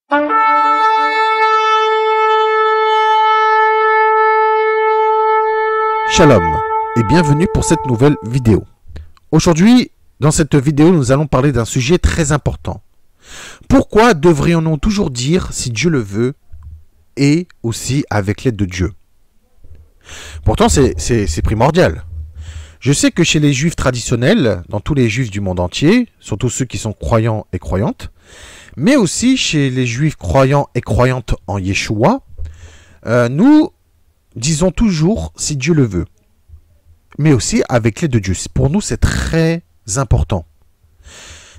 Shalom et bienvenue pour cette nouvelle vidéo. Aujourd'hui, dans cette vidéo, nous allons parler d'un sujet très important. Pourquoi devrions-nous toujours dire si Dieu le veut et aussi avec l'aide de Dieu? Pourtant, c'est primordial. Je sais que chez les juifs traditionnels, dans tous les juifs du monde entier, surtout ceux qui sont croyants et croyantes, mais aussi chez les juifs croyants et croyantes en Yeshua, nous disons toujours si Dieu le veut, mais aussi avec l'aide de Dieu. Pour nous, c'est très important.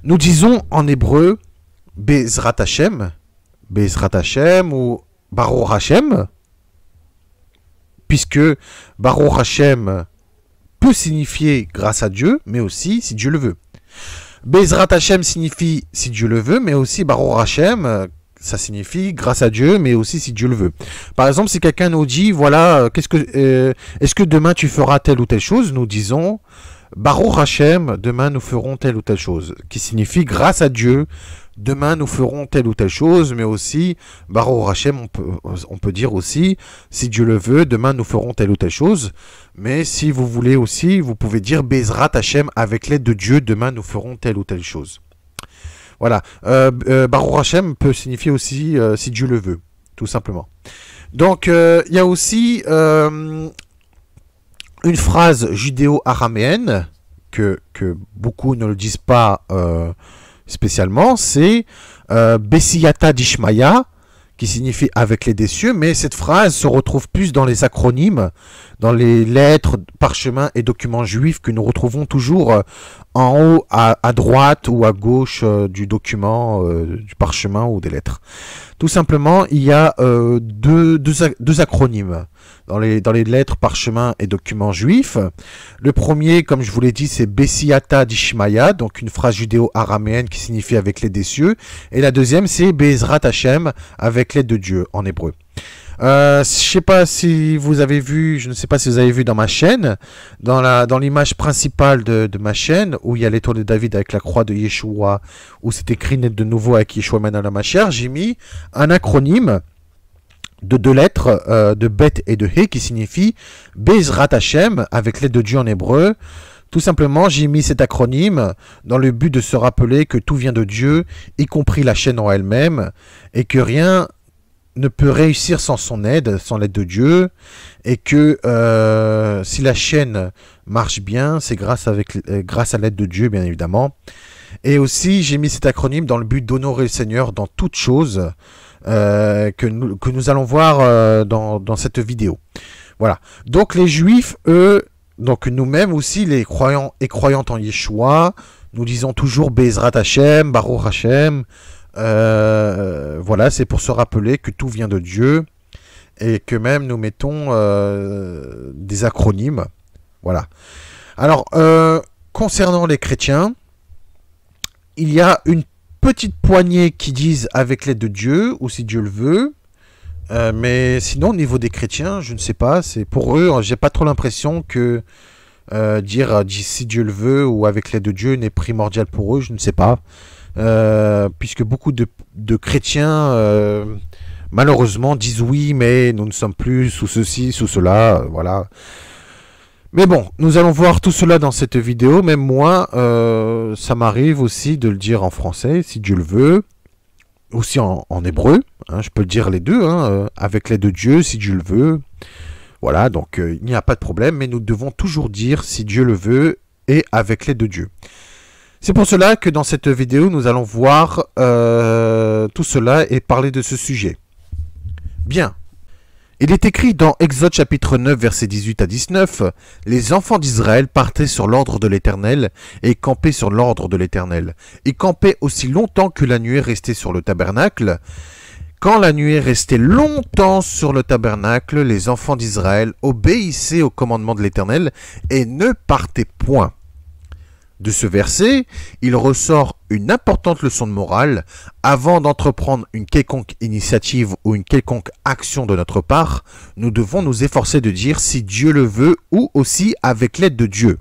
Nous disons en hébreu Bezrat Hashem ou Baruch Hashem, puisque Baruch Hashem peut signifier grâce à Dieu, mais aussi si Dieu le veut. Bezrat Hashem signifie si Dieu le veut, mais aussi Baruch Hashem, ça signifie grâce à Dieu, mais aussi si Dieu le veut. Par exemple, si quelqu'un nous dit, voilà, est-ce que demain tu feras telle ou telle chose, nous disons Baruch Hashem, demain nous ferons telle ou telle chose, qui signifie grâce à Dieu, demain nous ferons telle ou telle chose, mais aussi Baruch Hashem, on peut dire aussi, si Dieu le veut, demain nous ferons telle ou telle chose. Mais si vous voulez aussi, vous pouvez dire Bezrat Hashem, avec l'aide de Dieu, demain nous ferons telle ou telle chose. Voilà, Baruch Hashem peut signifier aussi si Dieu le veut, tout simplement. Donc, il y a aussi une phrase judéo-araméenne que beaucoup ne le disent pas spécialement, c'est Besiyata Dishmaya, qui signifie avec les des cieux, mais cette phrase se retrouve plus dans les acronymes, dans les lettres, parchemins et documents juifs que nous retrouvons toujours en haut à droite ou à gauche du document, du parchemin ou des lettres. Tout simplement, il y a deux acronymes dans les lettres, parchemins et documents juifs. Le premier, comme je vous l'ai dit, c'est Besiyata Dishmaya, donc une phrase judéo-araméenne qui signifie avec l'aide des cieux. Et la deuxième, c'est Bezrat Hashem, avec l'aide de Dieu, en hébreu. Je sais pas si vous avez vu, je ne sais pas si vous avez vu dans ma chaîne, dans l'image principale de ma chaîne, où il y a l'étoile de David avec la croix de Yeshua, où c'est écrit de nouveau avec Yeshua Ben HaMashiach, j'ai mis un acronyme de deux lettres, de Bet et de He, qui signifie Bezrat Hashem, avec l'aide de Dieu en hébreu. Tout simplement, j'ai mis cet acronyme dans le but de se rappeler que tout vient de Dieu, y compris la chaîne en elle-même, et que rien ne peut réussir sans son aide, sans l'aide de Dieu, et que si la chaîne marche bien, c'est grâce à l'aide de Dieu, bien évidemment. Et aussi, j'ai mis cet acronyme dans le but d'honorer le Seigneur dans toutes choses que nous allons voir dans cette vidéo. Voilà. Donc les Juifs, eux, donc nous-mêmes aussi, les croyants et croyantes en Yeshua, nous disons toujours Bezrat Hashem, Baruch Hashem. Voilà, c'est pour se rappeler que tout vient de Dieu et que même nous mettons des acronymes. Voilà. Alors, concernant les chrétiens, il y a une petite poignée qui disent avec l'aide de Dieu ou si Dieu le veut. Mais sinon, au niveau des chrétiens, je ne sais pas. C'est pour eux, j'ai pas trop l'impression que dire si Dieu le veut ou avec l'aide de Dieu n'est primordial pour eux. Je ne sais pas. Puisque beaucoup de chrétiens, malheureusement, disent oui, mais nous ne sommes plus sous ceci, sous cela, voilà. Mais bon, nous allons voir tout cela dans cette vidéo. Même moi, ça m'arrive aussi de le dire en français, si Dieu le veut, aussi en hébreu, hein, je peux le dire les deux, hein, avec l'aide de Dieu, si Dieu le veut. Voilà, donc il n'y a pas de problème, mais nous devons toujours dire si Dieu le veut et avec l'aide de Dieu. C'est pour cela que dans cette vidéo, nous allons voir tout cela et parler de ce sujet. Bien. Il est écrit dans Exode chapitre 9, versets 18 à 19, « Les enfants d'Israël partaient sur l'ordre de l'Éternel et campaient sur l'ordre de l'Éternel. Ils campaient aussi longtemps que la nuée restait sur le tabernacle. Quand la nuée restait longtemps sur le tabernacle, les enfants d'Israël obéissaient au commandement de l'Éternel et ne partaient point. » De ce verset, il ressort une importante leçon de morale. Avant d'entreprendre une quelconque initiative ou une quelconque action de notre part, nous devons nous efforcer de dire si Dieu le veut ou aussi avec l'aide de Dieu.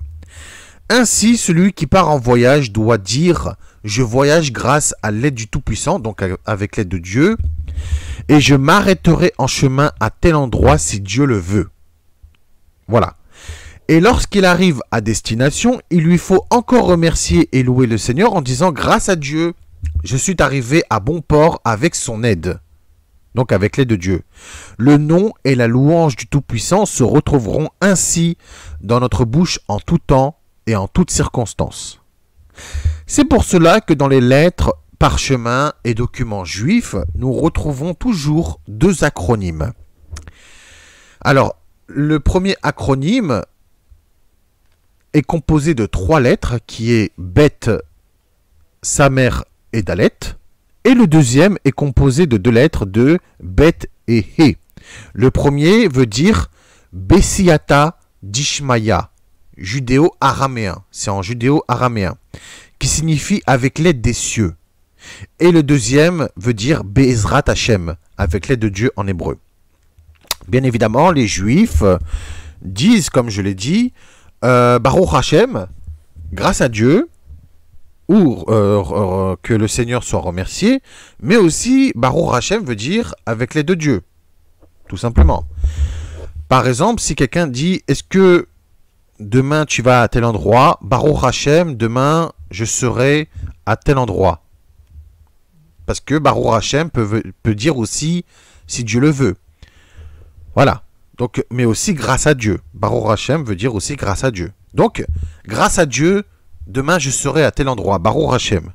Ainsi, celui qui part en voyage doit dire « je voyage grâce à l'aide du Tout-Puissant, donc avec l'aide de Dieu, et je m'arrêterai en chemin à tel endroit si Dieu le veut. Voilà. Et lorsqu'il arrive à destination, il lui faut encore remercier et louer le Seigneur en disant « Grâce à Dieu, je suis arrivé à bon port avec son aide. » Donc avec l'aide de Dieu. Le nom et la louange du Tout-Puissant se retrouveront ainsi dans notre bouche en tout temps et en toutes circonstances. C'est pour cela que dans les lettres, parchemins et documents juifs, nous retrouvons toujours deux acronymes. Alors, le premier acronyme est composé de 3 lettres, qui est Bet, Samer et Dalet. Et le deuxième est composé de 2 lettres de Bet et He. Le premier veut dire Bessiata d'Ishmaïa, judéo-araméen. C'est en judéo-araméen, qui signifie avec l'aide des cieux. Et le deuxième veut dire Be'ezrat Hashem, avec l'aide de Dieu en hébreu. Bien évidemment, les Juifs disent, comme je l'ai dit, Baruch Hashem, grâce à Dieu, ou que le Seigneur soit remercié, mais aussi Baruch Hashem veut dire avec l'aide de Dieu, tout simplement. Par exemple, si quelqu'un dit, est-ce que demain tu vas à tel endroit, Baruch Hashem, demain je serai à tel endroit. Parce que Baruch Hashem peut dire aussi si Dieu le veut. Voilà. Donc, mais aussi grâce à Dieu. Baruch Hashem veut dire aussi grâce à Dieu. Donc, grâce à Dieu, demain je serai à tel endroit. Baruch Hashem.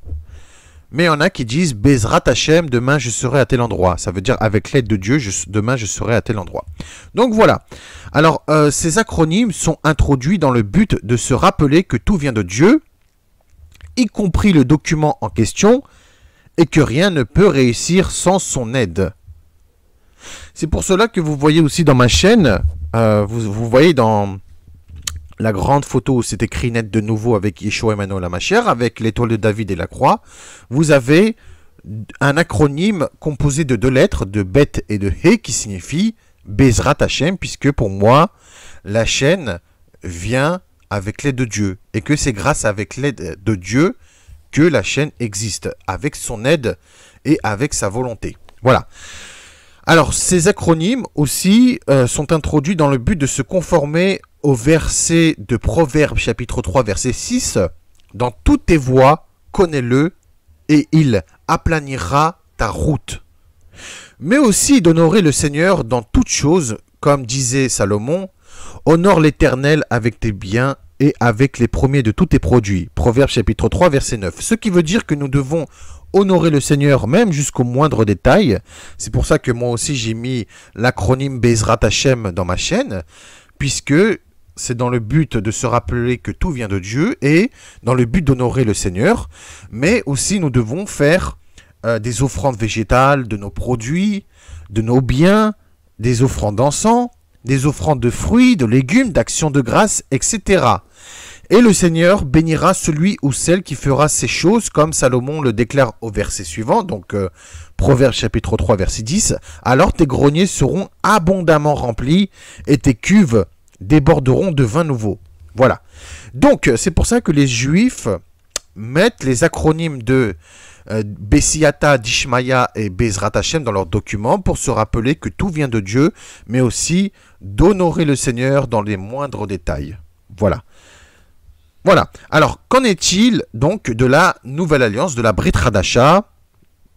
Mais il y en a qui disent Bezrat Hashem, demain je serai à tel endroit. Ça veut dire avec l'aide de Dieu, demain je serai à tel endroit. Donc voilà. Alors, ces acronymes sont introduits dans le but de se rappeler que tout vient de Dieu, y compris le document en question, et que rien ne peut réussir sans son aide. C'est pour cela que vous voyez aussi dans ma chaîne, vous voyez dans la grande photo où c'est écrit net de nouveau avec Yeshua Emmanuel HaMashiach, avec l'étoile de David et la croix, vous avez un acronyme composé de 2 lettres, de Bet et de He, qui signifie Bezrat Hashem, puisque pour moi, la chaîne vient avec l'aide de Dieu, et que c'est grâce avec l'aide de Dieu que la chaîne existe, avec son aide et avec sa volonté. Voilà. Alors, ces acronymes aussi sont introduits dans le but de se conformer au verset de Proverbes, chapitre 3, verset 6. « Dans toutes tes voies, connais-le, et il aplanira ta route. » Mais aussi d'honorer le Seigneur dans toutes choses, comme disait Salomon, « Honore l'Éternel avec tes biens et avec les premiers de tous tes produits. » Proverbes, chapitre 3, verset 9. Ce qui veut dire que nous devons honorer le Seigneur même jusqu'au moindre détail. C'est pour ça que moi aussi j'ai mis l'acronyme Bezrat Hashem dans ma chaîne, puisque c'est dans le but de se rappeler que tout vient de Dieu et dans le but d'honorer le Seigneur, mais aussi nous devons faire des offrandes végétales de nos produits, de nos biens, des offrandes d'encens, des offrandes de fruits, de légumes, d'actions de grâce, etc. Et le Seigneur bénira celui ou celle qui fera ces choses, comme Salomon le déclare au verset suivant, donc Proverbes chapitre 3 verset 10. Alors tes greniers seront abondamment remplis et tes cuves déborderont de vin nouveau. Voilà. Donc c'est pour ça que les Juifs mettent les acronymes de Bessiata d'Ishmaïa et Bezrat Hashem dans leurs documents pour se rappeler que tout vient de Dieu, mais aussi d'honorer le Seigneur dans les moindres détails. Voilà. Voilà. Alors, qu'en est-il donc de la Nouvelle Alliance, de la Brit Hadasha,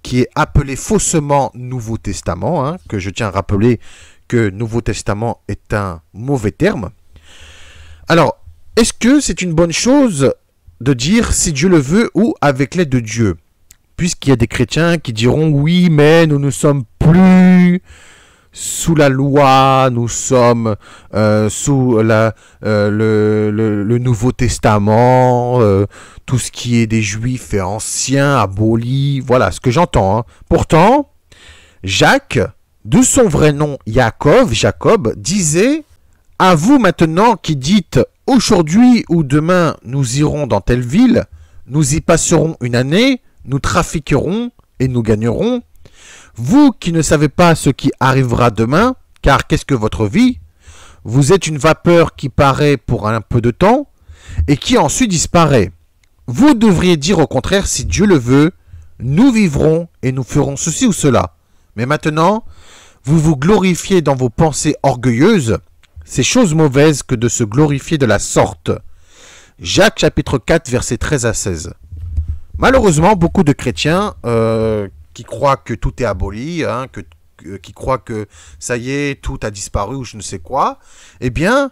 qui est appelée faussement Nouveau Testament, hein, que je tiens à rappeler que Nouveau Testament est un mauvais terme. Alors, est-ce que c'est une bonne chose de dire si Dieu le veut ou avec l'aide de Dieu? Puisqu'il y a des chrétiens qui diront oui, mais nous ne sommes plus sous la loi, nous sommes sous le Nouveau Testament, tout ce qui est des Juifs est ancien, aboli, voilà ce que j'entends. Hein. Pourtant, Jacques, de son vrai nom Jacob, disait « À vous maintenant qui dites « Aujourd'hui ou demain nous irons dans telle ville, nous y passerons une année, nous trafiquerons et nous gagnerons. Vous qui ne savez pas ce qui arrivera demain, car qu'est-ce que votre vie? Vous êtes une vapeur qui paraît pour un peu de temps et qui ensuite disparaît. Vous devriez dire au contraire, si Dieu le veut, nous vivrons et nous ferons ceci ou cela. Mais maintenant, vous vous glorifiez dans vos pensées orgueilleuses. C'est chose mauvaise que de se glorifier de la sorte. Jacques chapitre 4, versets 13 à 16. Malheureusement, beaucoup de chrétiens qui croient que tout est aboli, hein, qui croient que ça y est, tout a disparu ou je ne sais quoi, eh bien,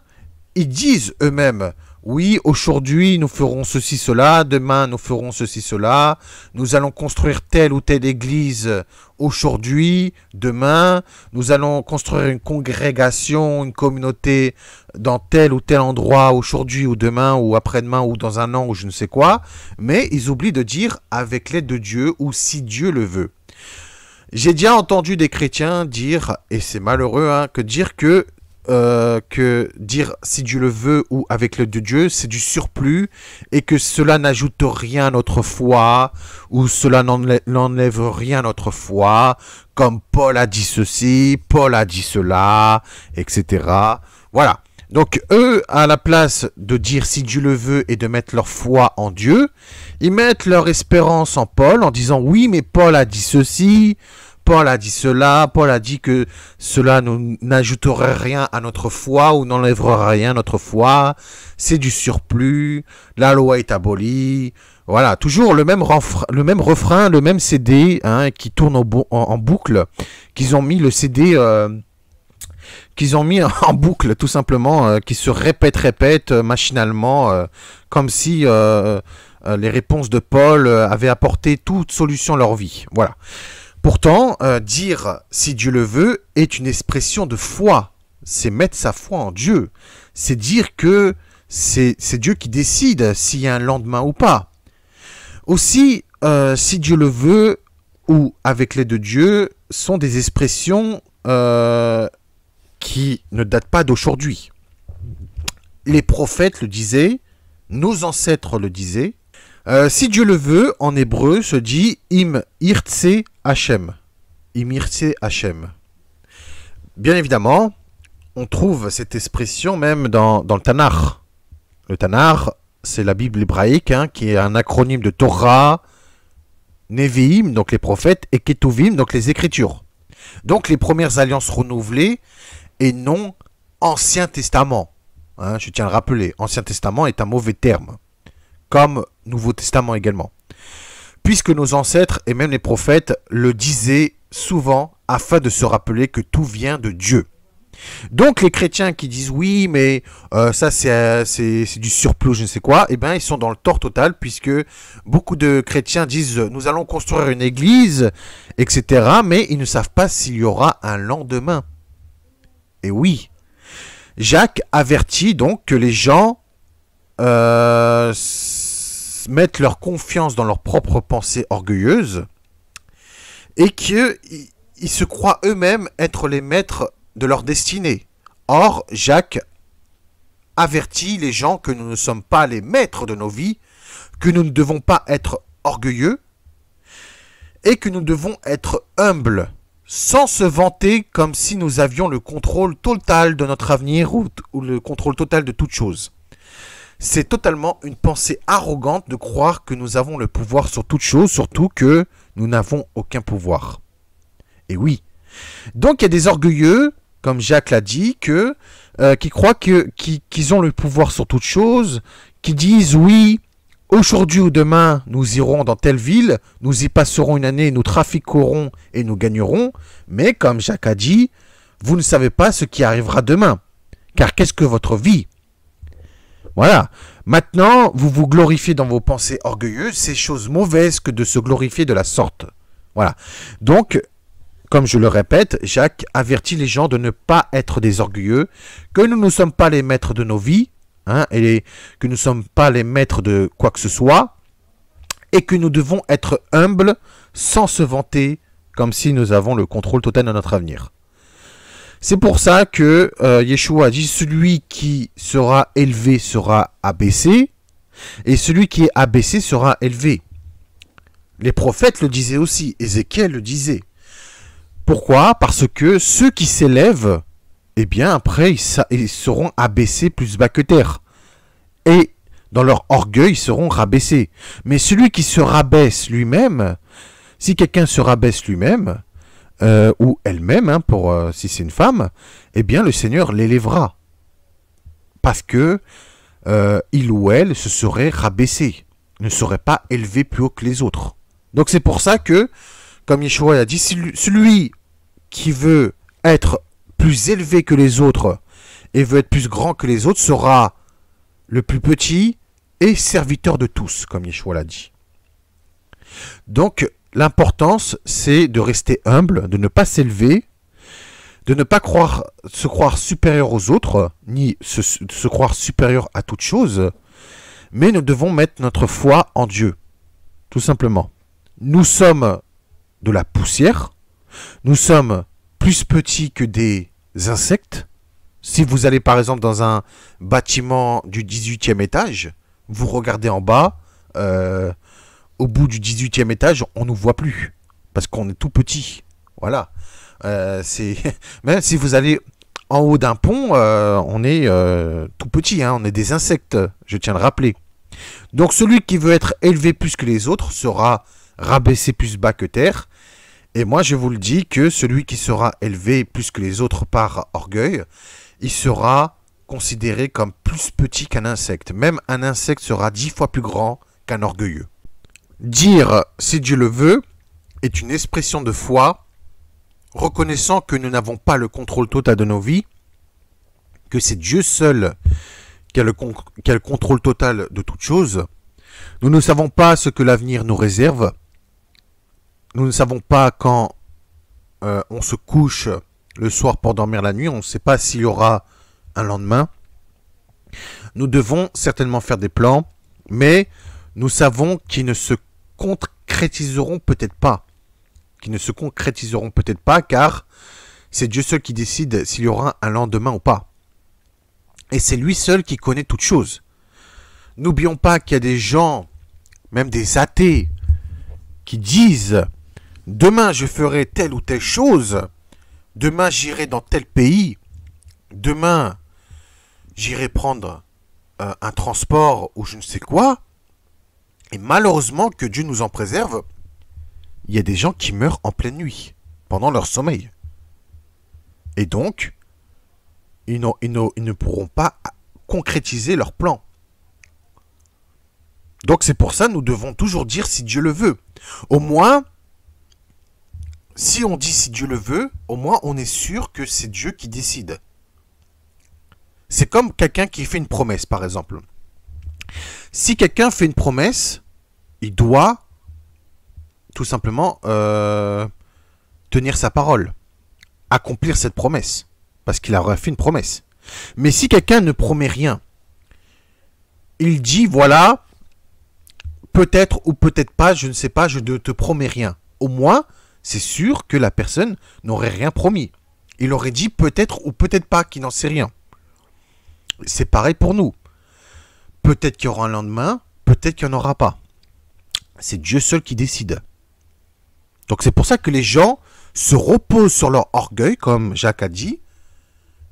ils disent eux-mêmes, oui, aujourd'hui nous ferons ceci, cela, demain nous ferons ceci, cela, nous allons construire telle ou telle église aujourd'hui, demain, nous allons construire une congrégation, une communauté dans tel ou tel endroit aujourd'hui ou demain ou après-demain ou dans un an ou je ne sais quoi, mais ils oublient de dire avec l'aide de Dieu ou si Dieu le veut. J'ai déjà entendu des chrétiens dire, et c'est malheureux, hein, que dire si Dieu le veut ou avec l'aide de Dieu, c'est du surplus et que cela n'ajoute rien à notre foi ou cela n'enlève rien à notre foi, comme Paul a dit ceci, Paul a dit cela, etc. Voilà. Donc eux, à la place de dire si Dieu le veut et de mettre leur foi en Dieu, ils mettent leur espérance en Paul en disant oui mais Paul a dit ceci, Paul a dit cela, Paul a dit que cela n'ajouterait rien à notre foi ou n'enlèverait rien à notre foi, c'est du surplus, la loi est abolie, voilà, toujours le même refrain, le même CD hein, qui tourne en boucle, qu'ils ont mis le CD... qu'ils ont mis en boucle tout simplement, qui se répète machinalement, comme si les réponses de Paul avaient apporté toute solution à leur vie. Voilà. Pourtant, dire si Dieu le veut est une expression de foi. C'est mettre sa foi en Dieu. C'est dire que c'est Dieu qui décide s'il y a un lendemain ou pas. Aussi, si Dieu le veut ou avec l'aide de Dieu sont des expressions qui ne datent pas d'aujourd'hui. Les prophètes le disaient, nos ancêtres le disaient. Si Dieu le veut, en hébreu se dit Im irtse Hashem. Im irtse Hashem. Bien évidemment, on trouve cette expression même dans le Tanakh. Le Tanakh, c'est la Bible hébraïque, hein, qui est un acronyme de Torah, Nevi'im, donc les prophètes, et Ketuvim, donc les Écritures. Donc les premières alliances renouvelées et non Ancien Testament. Hein, je tiens à le rappeler, Ancien Testament est un mauvais terme, comme Nouveau Testament également. Puisque nos ancêtres et même les prophètes le disaient souvent afin de se rappeler que tout vient de Dieu. Donc les chrétiens qui disent oui mais ça c'est du surplus je ne sais quoi, eh bien ils sont dans le tort total puisque beaucoup de chrétiens disent nous allons construire une église etc. mais ils ne savent pas s'il y aura un lendemain. Et oui, Jacques avertit donc que les gens mettent leur confiance dans leurs propres pensées orgueilleuses et qu'ils se croient eux-mêmes être les maîtres de leur destinée. Or, Jacques avertit les gens que nous ne sommes pas les maîtres de nos vies, que nous ne devons pas être orgueilleux et que nous devons être humbles, sans se vanter comme si nous avions le contrôle total de notre avenir ou le contrôle total de toute chose. C'est totalement une pensée arrogante de croire que nous avons le pouvoir sur toute chose, surtout que nous n'avons aucun pouvoir. Et oui. Donc il y a des orgueilleux, comme Jacques l'a dit, qui croient qu'ils ont le pouvoir sur toute chose, qui disent oui, aujourd'hui ou demain, nous irons dans telle ville, nous y passerons une année, nous trafiquerons et nous gagnerons. Mais comme Jacques a dit, vous ne savez pas ce qui arrivera demain. Car qu'est-ce que votre vie ? Voilà. Maintenant, vous vous glorifiez dans vos pensées orgueilleuses. C'est chose mauvaise que de se glorifier de la sorte. Voilà. Donc, comme je le répète, Jacques avertit les gens de ne pas être des orgueilleux, que nous ne sommes pas les maîtres de nos vies, hein, et que nous ne sommes pas les maîtres de quoi que ce soit, et que nous devons être humbles sans se vanter, comme si nous avons le contrôle total de notre avenir. C'est pour ça que Yeshua a dit, celui qui sera élevé sera abaissé, et celui qui est abaissé sera élevé. Les prophètes le disaient aussi, Ézéchiel le disait. Pourquoi ? Parce que ceux qui s'élèvent, eh bien après ils seront abaissés plus bas que terre. Et Dans leur orgueil, ils seront rabaissés. Mais celui qui se rabaisse lui-même, si quelqu'un se rabaisse lui-même, ou elle-même, hein, si c'est une femme, eh bien le Seigneur l'élèvera. Parce que il ou elle se serait rabaissé, ne serait pas élevé plus haut que les autres. Donc c'est pour ça que, comme Yeshua a dit, celui qui veut être plus élevé que les autres et veut être plus grand que les autres sera le plus petit et serviteur de tous, comme Yeshua l'a dit. Donc l'importance, c'est de rester humble, de ne pas s'élever, de ne pas se croire supérieur aux autres, ni se croire supérieur à toute chose, mais nous devons mettre notre foi en Dieu, tout simplement. Nous sommes de la poussière, nous sommes plus petits que des insectes. Si vous allez par exemple dans un bâtiment du 18e étage, vous regardez en bas, au bout du 18e étage, on ne nous voit plus, parce qu'on est tout petit. Voilà. Même si vous allez en haut d'un pont, on est tout petit, hein, on est des insectes, je tiens à le rappeler. Donc celui qui veut être élevé plus que les autres sera rabaissé plus bas que terre. Et moi je vous le dis que celui qui sera élevé plus que les autres par orgueil, il sera considéré comme plus petit qu'un insecte. Même un insecte sera 10 fois plus grand qu'un orgueilleux. Dire « si Dieu le veut » est une expression de foi, reconnaissant que nous n'avons pas le contrôle total de nos vies, que c'est Dieu seul qui a le contrôle total de toute chose. Nous ne savons pas ce que l'avenir nous réserve. Nous ne savons pas quand on se couche le soir pour dormir la nuit. On ne sait pas s'il y aura un lendemain. Nous devons certainement faire des plans, mais nous savons qu'ils ne se concrétiseront peut-être pas. Car c'est Dieu seul qui décide s'il y aura un lendemain ou pas. Et c'est lui seul qui connaît toutes choses. N'oublions pas qu'il y a des gens, même des athées, qui disent « Demain je ferai telle ou telle chose, demain j'irai dans tel pays, demain j'irai prendre un transport ou je ne sais quoi. » Et malheureusement, que Dieu nous en préserve, il y a des gens qui meurent en pleine nuit, pendant leur sommeil. Et donc, ils ne pourront pas concrétiser leur plan. Donc c'est pour ça que nous devons toujours dire si Dieu le veut. Au moins, si on dit si Dieu le veut, au moins on est sûr que c'est Dieu qui décide. C'est comme quelqu'un qui fait une promesse, par exemple. Si quelqu'un fait une promesse, il doit tout simplement tenir sa parole, accomplir cette promesse, parce qu'il aurait fait une promesse. Mais si quelqu'un ne promet rien, il dit voilà, peut-être ou peut-être pas, je ne sais pas, je ne te promets rien. Au moins, c'est sûr que la personne n'aurait rien promis. Il aurait dit peut-être ou peut-être pas, qu'il n'en sait rien. C'est pareil pour nous. Peut-être qu'il y aura un lendemain, peut-être qu'il n'y en aura pas. C'est Dieu seul qui décide. Donc c'est pour ça que les gens se reposent sur leur orgueil, comme Jacques a dit,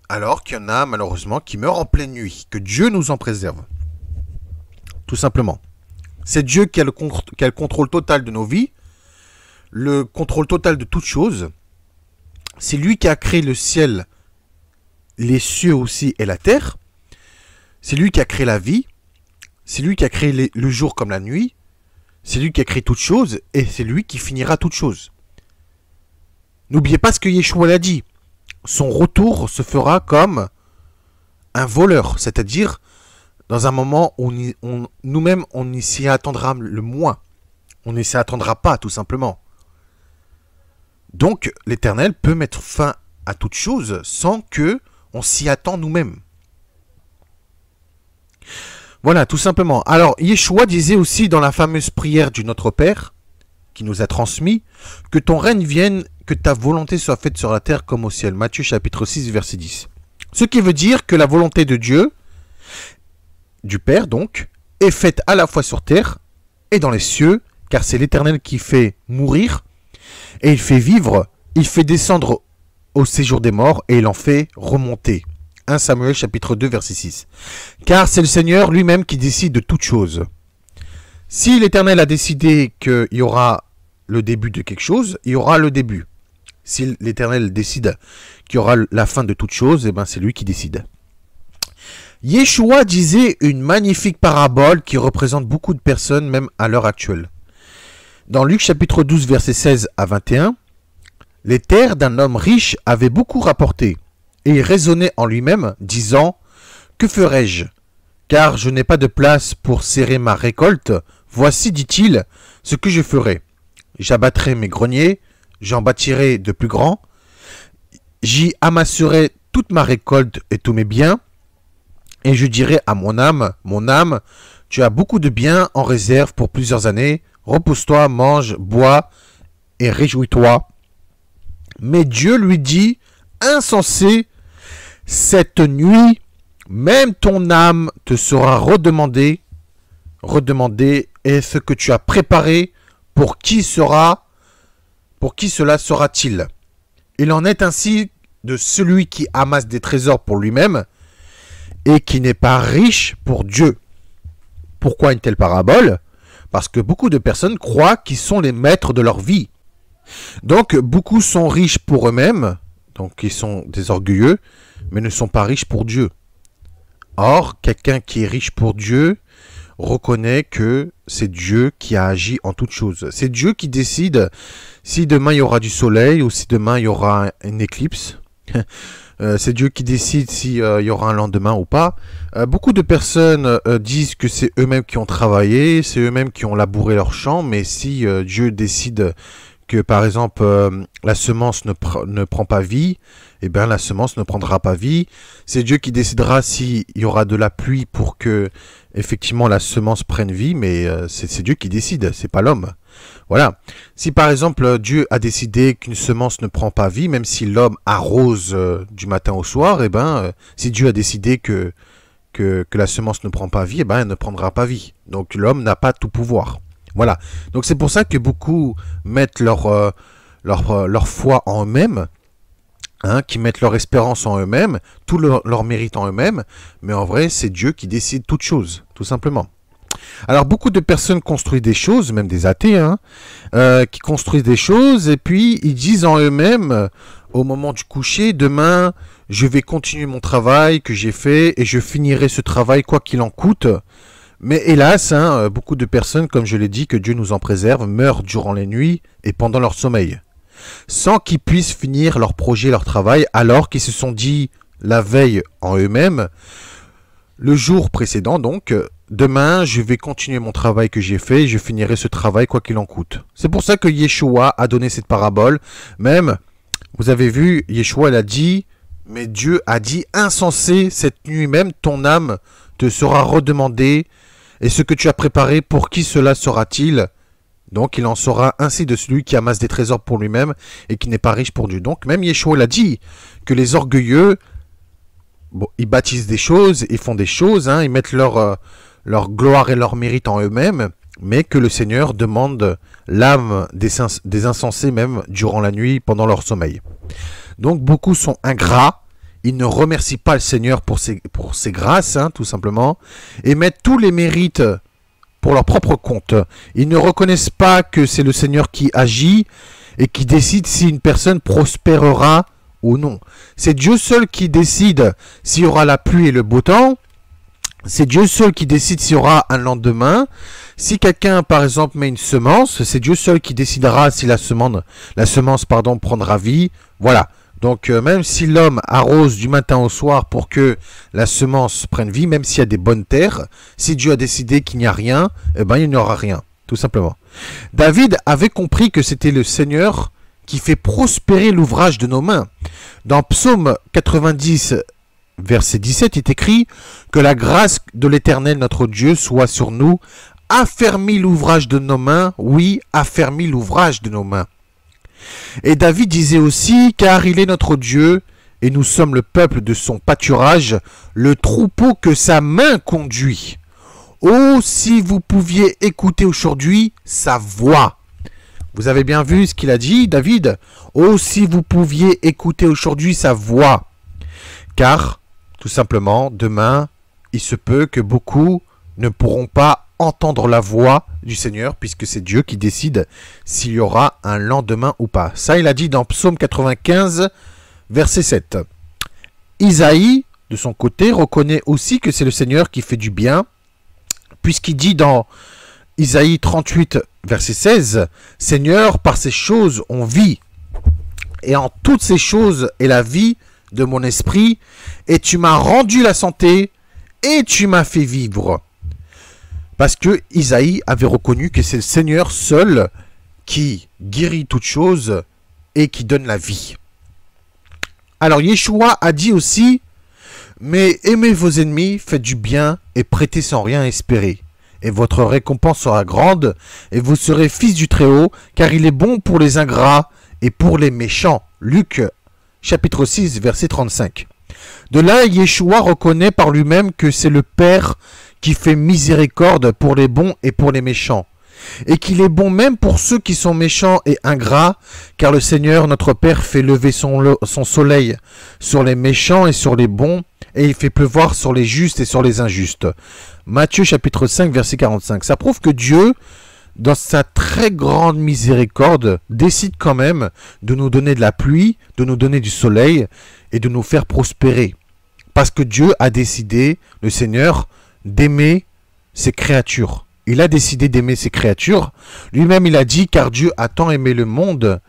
alors qu'il y en a malheureusement qui meurent en pleine nuit. Que Dieu nous en préserve. Tout simplement. C'est Dieu qui a le contrôle total de nos vies, le contrôle total de toutes choses. C'est lui qui a créé le ciel, les cieux aussi et la terre. C'est lui qui a créé la vie. C'est lui qui a créé le jour comme la nuit. C'est lui qui a créé toutes choses et c'est lui qui finira toutes choses. N'oubliez pas ce que Yeshua l'a dit. Son retour se fera comme un voleur, c'est-à-dire dans un moment où nous-mêmes on s'y attendra le moins. On ne s'y attendra pas tout simplement. Donc l'Éternel peut mettre fin à toute chose sans que on s'y attend nous-mêmes. Voilà, tout simplement. Alors, Yeshua disait aussi dans la fameuse prière du Notre Père, qui nous a transmis, que ton règne vienne, que ta volonté soit faite sur la terre comme au ciel. Matthieu chapitre 6, verset 10. Ce qui veut dire que la volonté de Dieu, du Père donc, est faite à la fois sur terre et dans les cieux, car c'est l'Éternel qui fait mourir, et il fait vivre, il fait descendre au séjour des morts, et il en fait remonter 1 Samuel chapitre 2 verset 6. Car c'est le Seigneur lui-même qui décide de toutes choses. Si l'Éternel a décidé qu'il y aura le début de quelque chose, il y aura le début. Si l'Éternel décide qu'il y aura la fin de toute chose, eh ben c'est lui qui décide. Yeshua disait une magnifique parabole qui représente beaucoup de personnes, même à l'heure actuelle. Dans Luc chapitre 12, versets 16 à 21, « Les terres d'un homme riche avaient beaucoup rapporté, et il raisonnait en lui-même, disant, « Que ferai-je? Car je n'ai pas de place pour serrer ma récolte. Voici, dit-il, ce que je ferai. J'abattrai mes greniers, j'en bâtirai de plus grands, j'y amasserai toute ma récolte et tous mes biens, et je dirai à mon âme, tu as beaucoup de biens en réserve pour plusieurs années, repose-toi, mange, bois et réjouis-toi. Mais Dieu lui dit, insensé, cette nuit, même ton âme te sera redemandée, et ce que tu as préparé, pour qui cela sera-t-il? Il en est ainsi de celui qui amasse des trésors pour lui-même, et qui n'est pas riche pour Dieu. Pourquoi une telle parabole? Parce que beaucoup de personnes croient qu'ils sont les maîtres de leur vie. Donc, beaucoup sont riches pour eux-mêmes, donc ils sont des orgueilleux, mais ne sont pas riches pour Dieu. Or, quelqu'un qui est riche pour Dieu reconnaît que c'est Dieu qui a agi en toutes choses. C'est Dieu qui décide si demain il y aura du soleil ou si demain il y aura une éclipse. C'est Dieu qui décide s'il y aura un lendemain ou pas. Beaucoup de personnes disent que c'est eux-mêmes qui ont travaillé, c'est eux-mêmes qui ont labouré leurs champs, mais si Dieu décide que, par exemple, la semence ne prend pas vie, eh bien la semence ne prendra pas vie. C'est Dieu qui décidera s'il y aura de la pluie pour que, effectivement, la semence prenne vie, mais c'est Dieu qui décide, c'est pas l'homme. Voilà. Si par exemple Dieu a décidé qu'une semence ne prend pas vie, même si l'homme arrose du matin au soir, eh ben, si Dieu a décidé que la semence ne prend pas vie, eh ben, elle ne prendra pas vie. Donc l'homme n'a pas tout pouvoir. Voilà. Donc c'est pour ça que beaucoup mettent leur foi en eux-mêmes, hein, qui mettent leur espérance en eux-mêmes, tout leur mérite en eux-mêmes, mais en vrai c'est Dieu qui décide toutes choses, tout simplement. Alors beaucoup de personnes construisent des choses, même des athées, hein, qui construisent des choses et puis ils disent en eux-mêmes au moment du coucher, demain je vais continuer mon travail que j'ai fait et je finirai ce travail quoi qu'il en coûte. Mais hélas, hein, beaucoup de personnes, comme je l'ai dit, que Dieu nous en préserve, meurent durant les nuits et pendant leur sommeil, sans qu'ils puissent finir leur projet, leur travail, alors qu'ils se sont dit la veille en eux-mêmes, le jour précédent donc, demain, je vais continuer mon travail que j'ai fait et je finirai ce travail quoi qu'il en coûte. C'est pour ça que Yeshua a donné cette parabole. Même, vous avez vu, Yeshua il a dit, mais Dieu a dit, insensé, cette nuit même, ton âme te sera redemandée, et ce que tu as préparé, pour qui cela sera-t-il? Donc il en sera ainsi de celui qui amasse des trésors pour lui-même et qui n'est pas riche pour Dieu. Donc même Yeshua l'a dit, que les orgueilleux, bon, ils bâtissent des choses, ils font des choses, hein, ils mettent leur gloire et leur mérite en eux-mêmes, mais que le Seigneur demande l'âme des insensés même durant la nuit, pendant leur sommeil. Donc beaucoup sont ingrats, ils ne remercient pas le Seigneur pour ses grâces, hein, tout simplement, et mettent tous les mérites pour leur propre compte. Ils ne reconnaissent pas que c'est le Seigneur qui agit et qui décide si une personne prospérera ou non. C'est Dieu seul qui décide s'il y aura la pluie et le beau temps. C'est Dieu seul qui décide s'il y aura un lendemain. Si quelqu'un, par exemple, met une semence, c'est Dieu seul qui décidera si la semence prendra vie. Voilà. Donc, même si l'homme arrose du matin au soir pour que la semence prenne vie, même s'il y a des bonnes terres, si Dieu a décidé qu'il n'y a rien, eh ben, il n'y aura rien, tout simplement. David avait compris que c'était le Seigneur qui fait prospérer l'ouvrage de nos mains. Dans Psaume 90, verset 17, il est écrit « Que la grâce de l'Éternel notre Dieu soit sur nous, affermis l'ouvrage de nos mains, oui, affermis l'ouvrage de nos mains. » Et David disait aussi « Car il est notre Dieu, et nous sommes le peuple de son pâturage, le troupeau que sa main conduit. Oh, si vous pouviez écouter aujourd'hui sa voix. » Vous avez bien vu ce qu'il a dit, David? « Oh, si vous pouviez écouter aujourd'hui sa voix. » Car Tout simplement, demain, il se peut que beaucoup ne pourront pas entendre la voix du Seigneur, puisque c'est Dieu qui décide s'il y aura un lendemain ou pas. Ça, il a dit dans Psaume 95, verset 7. Isaïe, de son côté, reconnaît aussi que c'est le Seigneur qui fait du bien, puisqu'il dit dans Isaïe 38, verset 16, « Seigneur, par ces choses on vit, et en toutes ces choses est la vie de mon esprit, et tu m'as rendu la santé, et tu m'as fait vivre. » Parce que Isaïe avait reconnu que c'est le Seigneur seul qui guérit toutes choses et qui donne la vie. Alors Yeshua a dit aussi, « Mais aimez vos ennemis, faites du bien et prêtez sans rien espérer. Et votre récompense sera grande, et vous serez fils du Très-Haut, car il est bon pour les ingrats et pour les méchants. » Luc chapitre 6, verset 35. De là, Yeshua reconnaît par lui-même que c'est le Père qui fait miséricorde pour les bons et pour les méchants, et qu'il est bon même pour ceux qui sont méchants et ingrats, car le Seigneur notre Père fait lever son soleil sur les méchants et sur les bons, et il fait pleuvoir sur les justes et sur les injustes. Matthieu chapitre 5, verset 45. Ça prouve que Dieu, dans sa très grande miséricorde, décide quand même de nous donner de la pluie, de nous donner du soleil et de nous faire prospérer. Parce que Dieu a décidé, le Seigneur, d'aimer ses créatures. Il a décidé d'aimer ses créatures. Lui-même, il a dit, car Dieu a tant aimé le monde,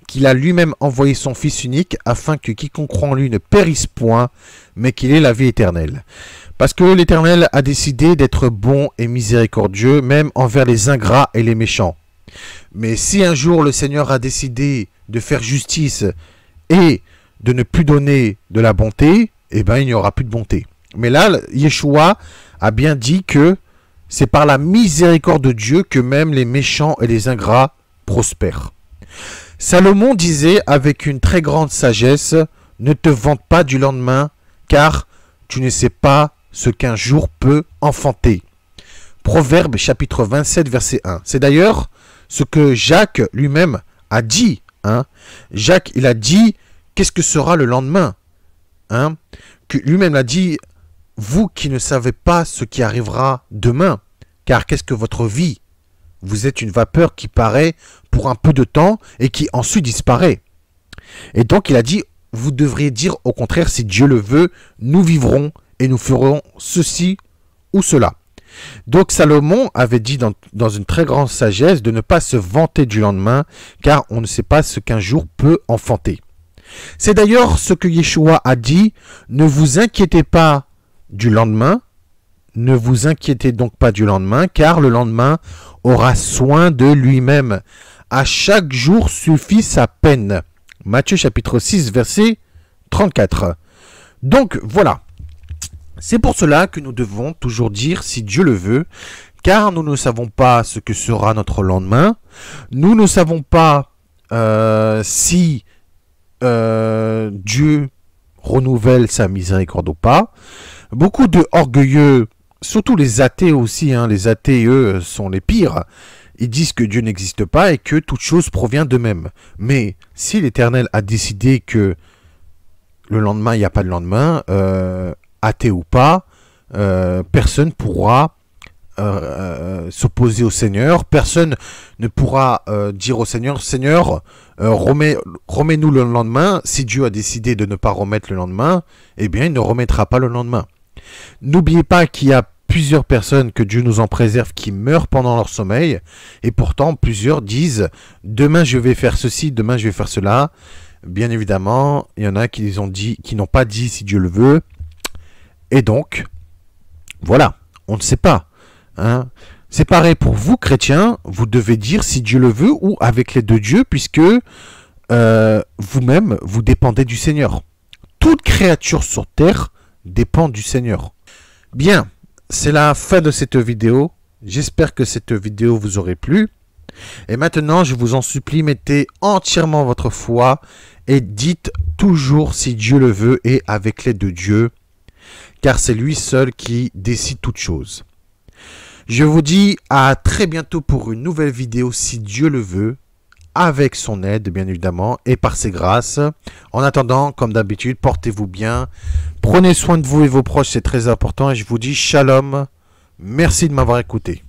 qu'il a lui-même envoyé son Fils unique, afin que quiconque croit en lui ne périsse point, mais qu'il ait la vie éternelle. Parce que l'Éternel a décidé d'être bon et miséricordieux, même envers les ingrats et les méchants. Mais si un jour le Seigneur a décidé de faire justice et de ne plus donner de la bonté, eh bien, il n'y aura plus de bonté. Mais là, Yeshua a bien dit que c'est par la miséricorde de Dieu que même les méchants et les ingrats prospèrent. Salomon disait avec une très grande sagesse, « Ne te vante pas du lendemain, car tu ne sais pas ce qu'un jour peut enfanter. » Proverbe chapitre 27, verset 1. C'est d'ailleurs ce que Jacques lui-même a dit. Jacques, il a dit, qu'est-ce que sera le lendemain? Que lui-même l'a dit, vous qui ne savez pas ce qui arrivera demain, car qu'est-ce que votre vie? Vous êtes une vapeur qui paraît pour un peu de temps et qui ensuite disparaît. Et donc il a dit, vous devriez dire au contraire, si Dieu le veut, nous vivrons et nous ferons ceci ou cela. Donc Salomon avait dit dans une très grande sagesse de ne pas se vanter du lendemain, car on ne sait pas ce qu'un jour peut enfanter. C'est d'ailleurs ce que Yeshua a dit, ne vous inquiétez pas du lendemain, ne vous inquiétez donc pas du lendemain, car le lendemain aura soin de lui-même. À chaque jour suffit sa peine. Matthieu chapitre 6, verset 34. Donc voilà, c'est pour cela que nous devons toujours dire si Dieu le veut, car nous ne savons pas ce que sera notre lendemain, nous ne savons pas si Dieu renouvelle sa miséricorde ou pas. Beaucoup de orgueilleux, surtout les athées aussi, les athées eux sont les pires, ils disent que Dieu n'existe pas et que toute chose provient d'eux-mêmes. Mais si l'Éternel a décidé que le lendemain, il n'y a pas de lendemain, athée ou pas, personne ne pourra s'opposer au Seigneur, personne ne pourra dire au Seigneur, Seigneur, remets-nous le lendemain. Si Dieu a décidé de ne pas remettre le lendemain, eh bien il ne remettra pas le lendemain. N'oubliez pas qu'il y a plusieurs personnes, que Dieu nous en préserve, qui meurent pendant leur sommeil, et pourtant plusieurs disent, demain je vais faire ceci, demain je vais faire cela. Bien évidemment, il y en a qui n'ont pas dit si Dieu le veut, et donc, voilà, on ne sait pas. C'est pareil pour vous, chrétiens, vous devez dire si Dieu le veut ou avec l'aide de Dieu, puisque vous-même, vous dépendez du Seigneur. Toute créature sur terre dépend du Seigneur. Bien, c'est la fin de cette vidéo. J'espère que cette vidéo vous aurait plu. Et maintenant, je vous en supplie, mettez entièrement votre foi et dites toujours si Dieu le veut et avec l'aide de Dieu, car c'est lui seul qui décide toutes choses. Je vous dis à très bientôt pour une nouvelle vidéo si Dieu le veut. avec son aide, bien évidemment, et par ses grâces. En attendant, comme d'habitude, portez-vous bien. Prenez soin de vous et vos proches, c'est très important. Et je vous dis shalom. Merci de m'avoir écouté.